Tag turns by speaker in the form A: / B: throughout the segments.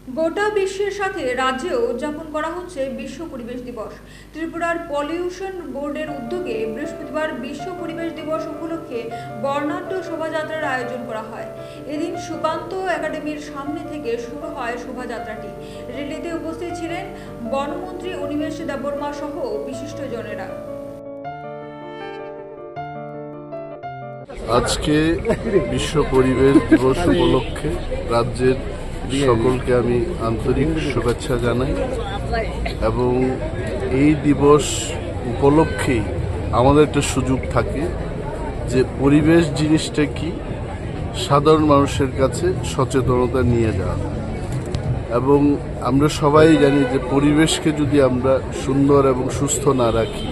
A: গোটা বিশ্বের সাথে রাজ্যেও উদযাপন করা হচ্ছে বিশ্ব পরিবেশ দিবস। ত্রিপুরার পলিউশন বোর্ডের উদ্যোগে বৃহস্পতিবার বিশ্ব পরিবেশ দিবস উপলক্ষে বর্ণাঢ্য শোভাযাত্রার আয়োজন করা হয়। এদিন সুকান্ত একাডেমির সামনে থেকে শুরু হয় শোভাযাত্রাটি। র্যালিতে উপস্থিত ছিলেন বনমন্ত্রী অনিমেষ দেববর্মা সহ বিশিষ্টজনেরা।
B: আজকে বিশ্ব পরিবেশ দিবস উপলক্ষে রাজ্যের সকলকে আমি আন্তরিক শুভেচ্ছা জানাই এবং এই দিবস উপলক্ষেই আমাদের একটা সুযোগ থাকে যে পরিবেশ জিনিসটা কি সাধারণ মানুষের কাছে সচেতনতা নিয়ে যাওয়া এবং আমরা সবাই জানি যে পরিবেশকে যদি আমরা সুন্দর এবং সুস্থ না রাখি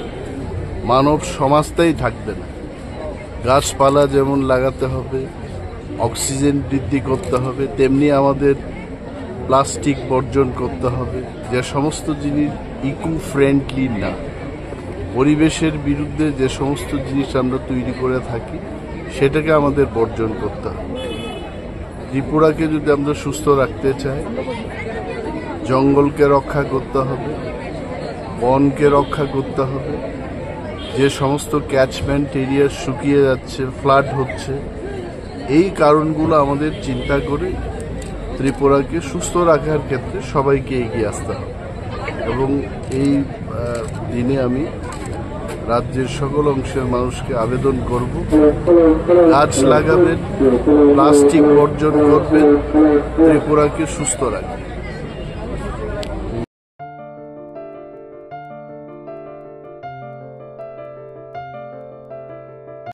B: মানব সমাজটাই থাকবে না। গাছপালা যেমন লাগাতে হবে, অক্সিজেন বৃদ্ধি করতে হবে, তেমনি আমাদের প্লাস্টিক বর্জন করতে হবে, যে সমস্ত জিনিস ইকো ফ্রেন্ডলি না, পরিবেশের বিরুদ্ধে যে সমস্ত জিনিস আমরা তৈরি করে থাকি সেটাকে আমাদের বর্জন করতে হবে। ত্রিপুরাকে যদি আমরা সুস্থ রাখতে চাই জঙ্গলকে রক্ষা করতে হবে, বনকে রক্ষা করতে হবে, যে সমস্ত ক্যাচমেন্ট এরিয়া শুকিয়ে যাচ্ছে, ফ্লাড হচ্ছে, এই কারণগুলো আমাদের চিন্তা করে ত্রিপুরাকে সুস্থ রাখার ক্ষেত্রে সবাইকে এগিয়ে আসতে হবে। এবং এই দিনে আমি রাজ্যের সকল অংশের মানুষকে আবেদন করব, গাছ লাগাবেন, প্লাস্টিক বর্জন করবেন, ত্রিপুরাকে সুস্থ রাখবেন।